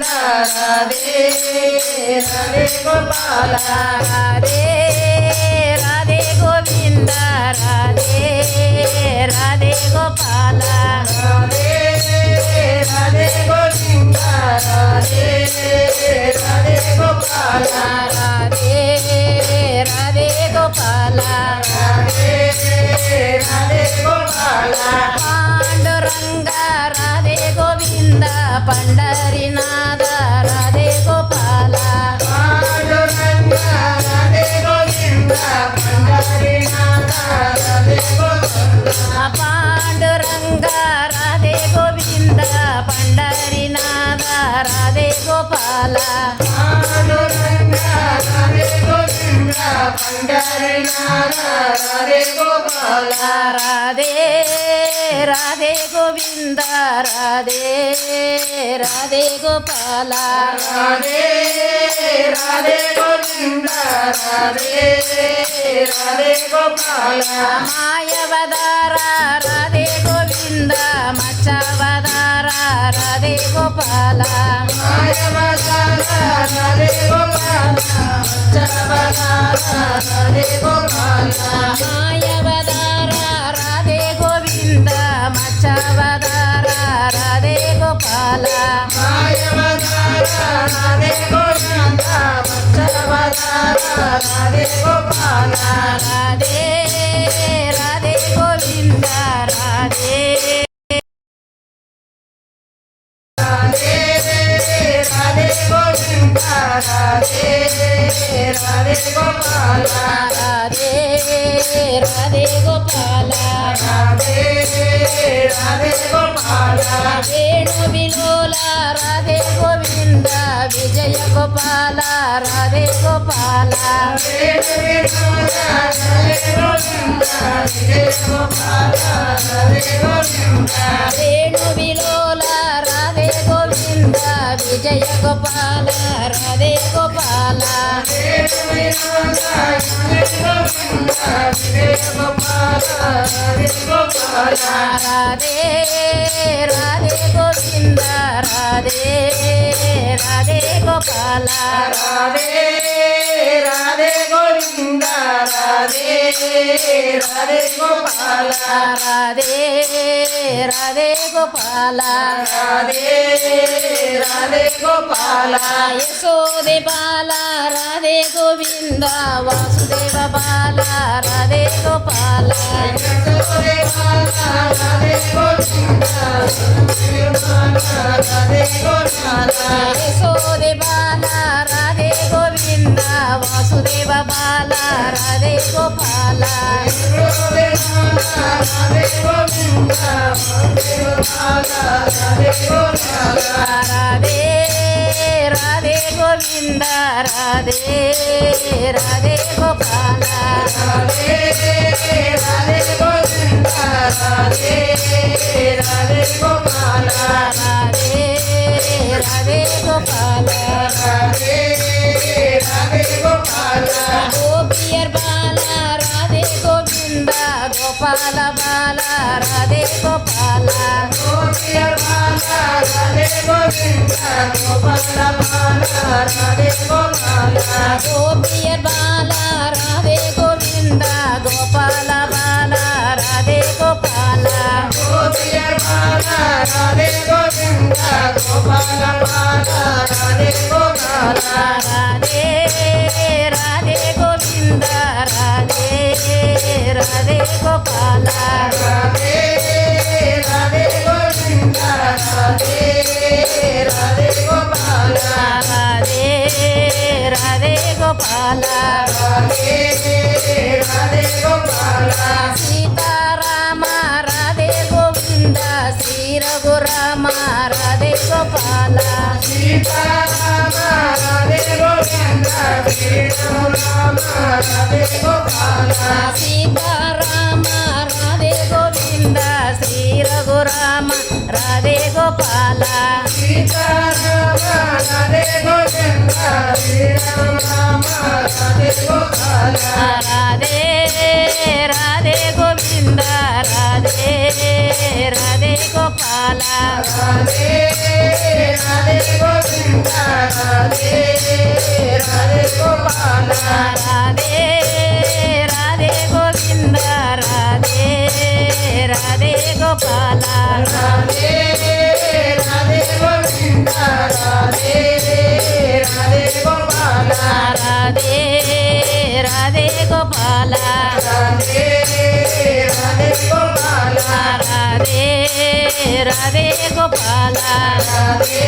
राधे राधे गोपाल राधे राधे गोविंद राधे राधे गोपाल राधे राधे गोविंद राधे राधे गोपाल राधे राधे गोपाल राधे राधे गोपाल पांडुरंग राधे गोविंद पंढरीनाथ राधे गोपाल पांडुरंग राधे गोविंद पंढरीनाथ राधे गोपाल पांडुरंग राधे गोविंद पंढरीनाथ राधे गोपाल पांडुरंग राधे गोविंद पंढरीनाथ राधे गोपाल राधे राधे गोविंद राधे राधे गोपाल राधे राधे गोविंद राधे राधे गोपाल मायावतार राधे गोविंद मच्छावतार राधे गोपाल मायावतार राधे गोपाल मच्छावतार राधे गोपाल मायावतार राधे गोविंद मच्छावतार राधे गोपाल मायावतार राधे गोविंद मच्छावतार राधे गोपाल राधे राधे गोविंद राधे राधे राधे गोविंद राधे राधे गोपाल राधे राधे गोपाल राधे राधे गोपाल वेणु विलोला राधे गोविंद विजय गोपाल राधे गोपाल राधे गोविंद विजय गोपाल राधे गोविंद वेणु विलोला राधे गोविंद विजय गोपाल राधे गोपाल राधे राधे गोविंद राधे राधे गोपाल राधे राधे गोविंद राधे राधे गोपाल राधे राधे गोपाल राधे राधे गोपाल यशोदे बाल राधे गोविंद वासुदेव बाल राधे गोपाल राधे गोविंद राधे गोपाल यशोदे बाल राधे गोविंद वासुदेव बाल राधे गोपाल राधे गोविंद राधे गोपाल राधे राधे गोविंद राधे राधे गोपाल राधे राधे गोविंद राधे राधे गोपाल राधे राधे गोपाल राधे राधे गोपाल गोपियर बाल राधे गोविंद गोपाल बाल राधे गोपाल गोपियर बाल राधे गोविंद गोपाल बाल राधे गोपाल गोपियर बाल राधे गोविंद गोपाल बाल राधे गोपाल गोपियर बाल राधे गोविंद गोपाल बाल राधे गोपाल राधे राधे गोविंद राधे राधे गोपाल राधे राधे गोविंद राधे राधे गोपाल राधे राधे गोपाल राधे राधे गोपाल सीताराम राधे गोविंद श्री रघुराम राधे गोपाल सीताराम राधे गोविंद श्री राम राधे गोपाल सीताराम राधे गोविंद श्री रघुराम राधे गोपाल सीताराम राधे गोविंद श्री राम राधे गोपाल राधे राधे गोविंद राधे राधे गोपाल राधे राधे गोविंद రాధే రాధే గోపాల రాధే రాధే గోవింద రాధే రాధే గోపాల రాధే రాధే గోవింద రాధే రాధే గోపాల రాధే రాధే గోపాల రాధే రాధే గోపాల రాధే రాధే గోపాల రాధే